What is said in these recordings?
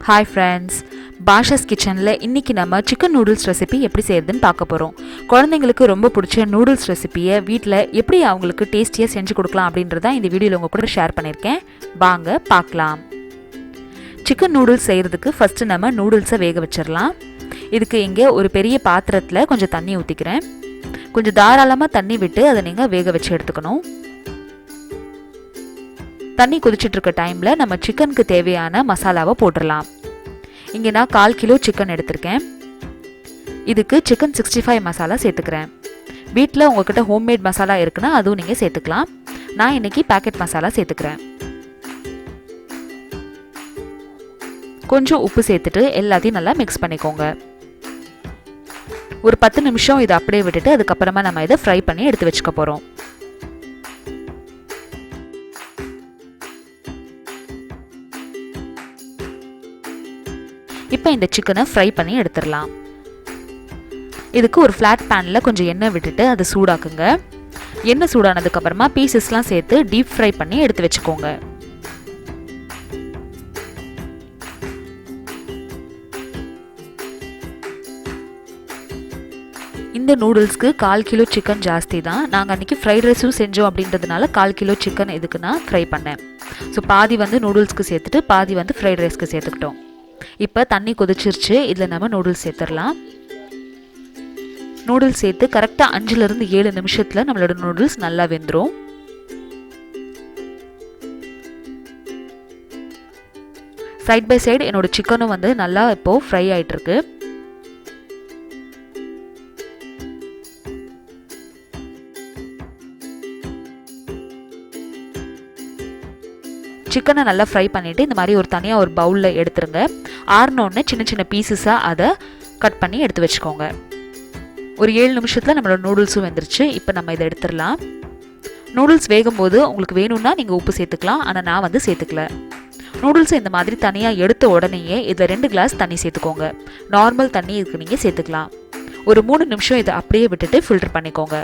Hi friends, Basha's கிச்சனில் இன்றைக்கி நம்ம சிக்கன் நூடுல்ஸ் ரெசிபி எப்படி செய்யறதுன்னு பார்க்க போகிறோம். குழந்தைங்களுக்கு ரொம்ப பிடிச்ச நூடுல்ஸ் ரெசிபியை வீட்டில் எப்படி அவங்களுக்கு டேஸ்டியாக செஞ்சு கொடுக்கலாம் அப்படின்றத இந்த வீடியோவில் உங்கள் கூட ஷேர் பண்ணியிருக்கேன். வாங்க பார்க்கலாம். சிக்கன் நூடுல்ஸ் செய்கிறதுக்கு ஃபஸ்ட்டு நம்ம நூடுல்ஸை வேக வச்சிடலாம். இதுக்கு இங்கே ஒரு பெரிய பாத்திரத்தில் கொஞ்சம் தண்ணி ஊற்றிக்கிறேன். கொஞ்சம் தாராளமாக தண்ணி விட்டு அதை நீங்கள் வேக வச்சு எடுத்துக்கணும். தண்ணி கொதிச்சிட்ருக்க டைமில் நம்ம சிக்கனுக்கு தேவையான மசாலாவை போட்டுடலாம். இங்கே நான் 1/4 கிலோ சிக்கன் எடுத்திருக்கேன். இதுக்கு சிக்கன் 65 மசாலா சேர்த்துக்கிறேன். வீட்டில் உங்கள்கிட்ட ஹோம்மேட் மசாலா இருக்குன்னா அதுவும் நீங்கள் சேர்த்துக்கலாம். நான் இன்றைக்கி பேக்கெட் மசாலா சேர்த்துக்கிறேன். கொஞ்சம் உப்பு சேர்த்துட்டு எல்லாத்தையும் நல்லா மிக்ஸ் பண்ணிக்கோங்க. ஒரு 10 நிமிஷம் இதை அப்படியே விட்டுட்டு அதுக்கப்புறமா நம்ம இதை ஃப்ரை பண்ணி எடுத்து வச்சுக்க போகிறோம். இப்போ இந்த சிக்கனை ஃப்ரை பண்ணி எடுத்துடலாம். இதுக்கு ஒரு ஃப்ளாட் பேனில் கொஞ்சம் எண்ணெய் விட்டுட்டு அதை சூடாக்குங்க. எண்ணெய் சூடானதுக்கப்புறமா பீசஸ்லாம் சேர்த்து டீப் ஃப்ரை பண்ணி எடுத்து வச்சுக்கோங்க. இந்த நூடுல்ஸ்க்கு 1/4 கிலோ சிக்கன் ஜாஸ்தி தான். நாங்கள் அன்றைக்கி ஃப்ரைட் ரைஸும் செஞ்சோம் அப்படின்றதுனால 1/4 கிலோ சிக்கன் இதுக்கு நான் ஃப்ரை பண்ணேன். ஸோ பாதி வந்து நூடுல்ஸ்க்கு சேர்த்துட்டு பாதி வந்து ஃப்ரைட் ரைஸ்க்கு சேர்த்துக்கிட்டோம். இப்போ தண்ணி கொதிச்சிருச்சு. இதில் நம்ம நூடுல்ஸ் சேர்த்துடலாம். நூடுல்ஸ் சேர்த்து கரெக்டாக 5லேருந்து 7 நிமிஷத்தில் நம்மளோட நூடுல்ஸ் நல்லா வெந்துடும். சைட் பை சைடு என்னோட சிக்கனும் வந்து நல்லா இப்போது ஃப்ரை ஆகிட்டுருக்கு. சிக்கனை நல்லா ஃப்ரை பண்ணிவிட்டு இந்த மாதிரி தனியாக ஒரு பவுலில் எடுத்துருங்க. ஆறினோடனே சின்ன சின்ன பீசஸாக அதை கட் பண்ணி எடுத்து வச்சுக்கோங்க. ஒரு 7 நிமிஷத்தில் நம்மளோட நூடுல்ஸும் வெந்துருச்சு. இப்போ நம்ம இதை எடுத்துடலாம். நூடுல்ஸ் வேகும்போது உங்களுக்கு வேணும்னா நீங்கள் உப்பு சேர்த்துக்கலாம், ஆனால் நான் வந்து சேர்த்துக்கல. நூடுல்ஸை இந்த மாதிரி தனியாக எடுத்த உடனேயே இதில் 2 கிளாஸ் தண்ணி சேர்த்துக்கோங்க. நார்மல் தண்ணி இதுக்கு நீங்கள் சேர்த்துக்கலாம். ஒரு 3 நிமிஷம் இதை அப்படியே விட்டுட்டு ஃபில்டர் பண்ணிக்கோங்க.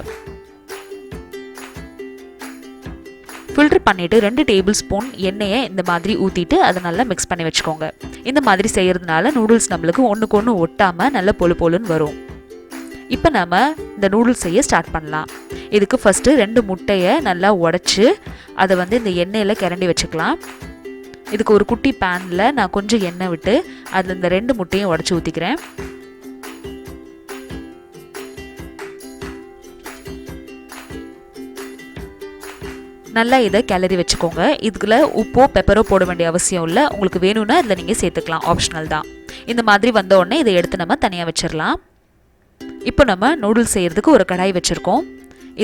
ஃபில்டர் பண்ணிவிட்டு 2 டேபிள் ஸ்பூன் எண்ணெயை இந்த மாதிரி ஊற்றிட்டு அதை நல்லா மிக்ஸ் பண்ணி வச்சுக்கோங்க. இந்த மாதிரி செய்கிறதுனால நூடுல்ஸ் நம்மளுக்கு ஒன்றுக்கு ஒன்று ஒட்டாமல் நல்ல பொழு பொழுன்னு வரும். இப்போ நம்ம இந்த நூடுல்ஸ் செய்ய ஸ்டார்ட் பண்ணலாம். இதுக்கு ஃபஸ்ட்டு 2 முட்டையை நல்லா உடச்சி அதை வந்து இந்த எண்ணெயில் கிரண்டி வச்சுக்கலாம். இதுக்கு ஒரு குட்டி பேனில் நான் கொஞ்சம் எண்ணெய் விட்டு அதில் இந்த 2 முட்டையும் உடச்சி ஊற்றிக்கிறேன். நல்லா இதை கிளறி வச்சுக்கோங்க. இதுக்குள்ள உப்போ பெப்பரோ போட வேண்டிய அவசியம் இல்லை. உங்களுக்கு வேணும்னா இதில் நீங்கள் சேர்த்துக்கலாம், ஆப்ஷனல் தான். இந்த மாதிரி வந்த உடனே இதை எடுத்து நம்ம தனியாக வச்சிடலாம். இப்போ நம்ம நூடுல்ஸ் செய்கிறதுக்கு ஒரு கடாய் வச்சுருக்கோம்.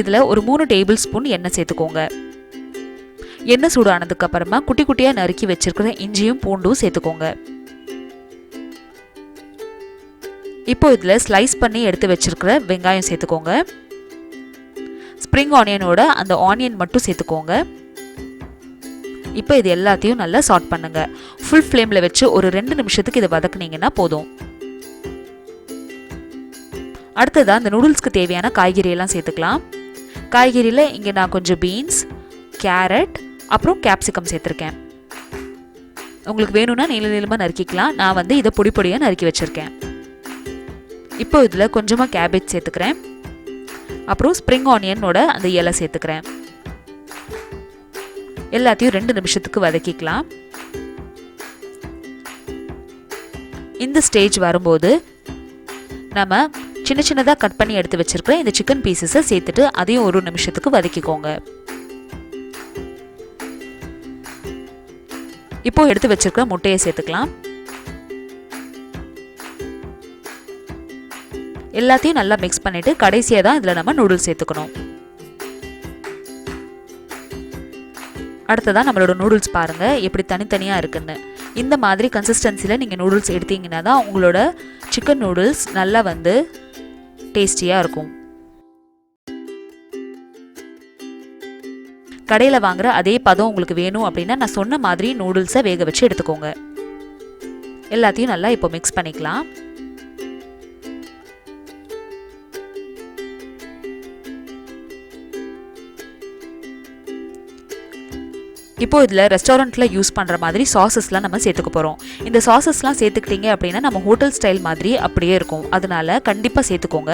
இதில் ஒரு 3 டேபிள் ஸ்பூன் எண்ணெய் சேர்த்துக்கோங்க. எண்ணெய் சூடானதுக்கப்புறமா குட்டி குட்டியாக நறுக்கி வச்சுருக்கிற இஞ்சியும் பூண்டும் சேர்த்துக்கோங்க. இப்போ இதில் ஸ்லைஸ் பண்ணி எடுத்து வச்சுருக்கிற வெங்காயம் சேர்த்துக்கோங்க. ஸ்ப்ரிங் ஆனியனோட அந்த ஆனியன் மட்டும் சேர்த்துக்கோங்க. இப்போ இது எல்லாத்தையும் நல்லா சாட் பண்ணுங்க. ஃபுல் ஃப்ளேமில் வச்சு ஒரு 2 நிமிஷத்துக்கு இதை வதக்குனீங்கன்னா போதும். அடுத்ததாக அந்த நூடுல்ஸ்க்கு தேவையான காய்கறியெல்லாம் சேர்த்துக்கலாம். காய்கறியில் இங்கே நான் கொஞ்சம் பீன்ஸ், கேரட், அப்புறம் கேப்சிகம் சேர்த்துருக்கேன். உங்களுக்கு வேணும்னா நீள நீளமாக நறுக்கிக்கலாம். நான் வந்து இதை பொடி பொடியாக நறுக்கி வச்சுருக்கேன். இப்போ இதில் கொஞ்சமாக கேபேஜ் சேர்த்துக்கிறேன். அப்புறம் ஸ்ப்ரிங் ஆனியனோட அந்த இலை சேர்த்துக்கிறேன். எல்லாத்தையும் 2 நிமிஷத்துக்கு வதக்கிக்கலாம். இந்த ஸ்டேஜ் வரும்போது நம்ம சின்ன சின்னதாக கட் பண்ணி எடுத்து வச்சிருக்கிற இந்த சிக்கன் பீசஸை சேர்த்துட்டு அதையும் 1 நிமிஷத்துக்கு வதக்கிக்கோங்க. இப்போ எடுத்து வச்சிருக்கிற முட்டையை சேர்த்துக்கலாம். எல்லாத்தையும் நல்லா மிக்ஸ் பண்ணிவிட்டு கடைசியாக தான் இதில் நம்ம நூடுல்ஸ் சேர்த்துக்கணும். அடுத்ததான் நம்மளோட நூடுல்ஸ் பாருங்கள் எப்படி தனித்தனியாக இருக்குன்னு. இந்த மாதிரி கன்சிஸ்டன்சியில் நீங்கள் நூடுல்ஸ் எடுத்தீங்கன்னா தான் உங்களோட சிக்கன் நூடுல்ஸ் நல்லா வந்து டேஸ்டியாக இருக்கும். கடையில் வாங்குகிற அதே பதம் உங்களுக்கு வேணும் அப்படின்னா நான் சொன்ன மாதிரி நூடுல்ஸை வேக வச்சு எடுத்துக்கோங்க. எல்லாத்தையும் நல்லா இப்போ மிக்ஸ் பண்ணிக்கலாம். இப்போ இதில் ரெஸ்டாரண்ட்டில் யூஸ் பண்ணுற மாதிரி சாசஸ்லாம் நம்ம சேர்த்துக்க போகிறோம். இந்த சாசஸ்லாம் சேர்த்துக்கிட்டிங்க அப்படின்னா நம்ம ஹோட்டல் ஸ்டைல் மாதிரி அப்படியே இருக்கும். அதனால கண்டிப்பாக சேர்த்துக்கோங்க.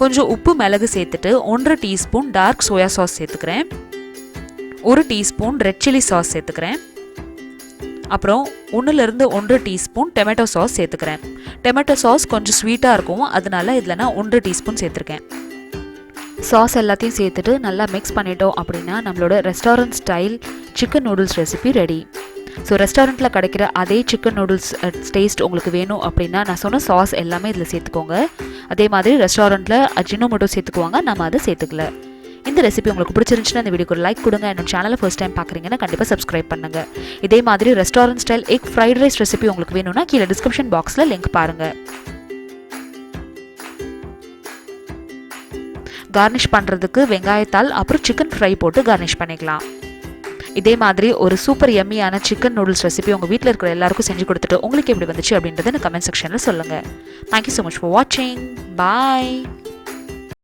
கொஞ்சம் உப்பு மிளகு சேர்த்துட்டு 1 டீஸ்பூன் டார்க் சோயா சாஸ் சேர்த்துக்கிறேன். 1 டீஸ்பூன் ரெட் சில்லி சாஸ் சேர்த்துக்கிறேன். அப்புறம் 1 டீஸ்பூன் டொமேட்டோ சாஸ் சேர்த்துக்கிறேன். டொமேட்டோ சாஸ் கொஞ்சம் ஸ்வீட்டாக இருக்கும், அதனால இதில் நான் 1 டீஸ்பூன் சேர்த்துருக்கேன். சாஸ் எல்லாத்தையும் சேர்த்துட்டு நல்லா மிக்ஸ் பண்ணிட்டோம் அப்படின்னா நம்மளோட restaurant style chicken noodles recipe ready. So ரெஸ்டாரண்ட்டில் கிடைக்கிற அதே சிக்கன் நூடுல்ஸ் டேஸ்ட் உங்களுக்கு வேணும் அப்படின்னா நான் சொன்ன சாஸ் எல்லாமே இதில் சேர்த்துக்கோங்க. அதே மாதிரி ரெஸ்டாரண்ட்டில் அஜினோமோட்டோ சேர்த்துக்குவாங்க, நம்ம அதை சேர்த்துக்கல. இந்த ரெசிபி உங்களுக்கு பிடிச்சிருந்துச்சுன்னா இந்த வீடியோக்கு ஒரு லைக் கொடுங்க. என்னோட சேனலை ஃபர்ஸ்ட் டைம் பார்க்குறீங்கன்னா கண்டிப்பாக சப்ஸ்கிரைப் பண்ணுங்கள். இதே மாதிரி restaurant style egg fried rice recipe உங்களுக்கு வேணும்னா கீழே டிஸ்கிரிப்ஷன் பாக்ஸில் லிங்க் பாருங்கள். கார்னிஷ் பண்ணுறதுக்கு வெங்காயத்தால் அப்புறம் சிக்கன் ஃப்ரை போட்டு கார்னிஷ் பண்ணிக்கலாம். இதே மாதிரி ஒரு சூப்பர் யம்மியான சிக்கன் நூடுல்ஸ் ரெசிபி உங்கள் வீட்டில் இருக்கிற எல்லாருக்கும் செஞ்சு கொடுத்துட்டு உங்களுக்கு எப்படி வந்துச்சு அப்படின்றத கமெண்ட் செக்ஷனில் சொல்லுங்கள். தேங்க்யூ ஸோ மச் ஃபார் வாட்சிங். பாய்.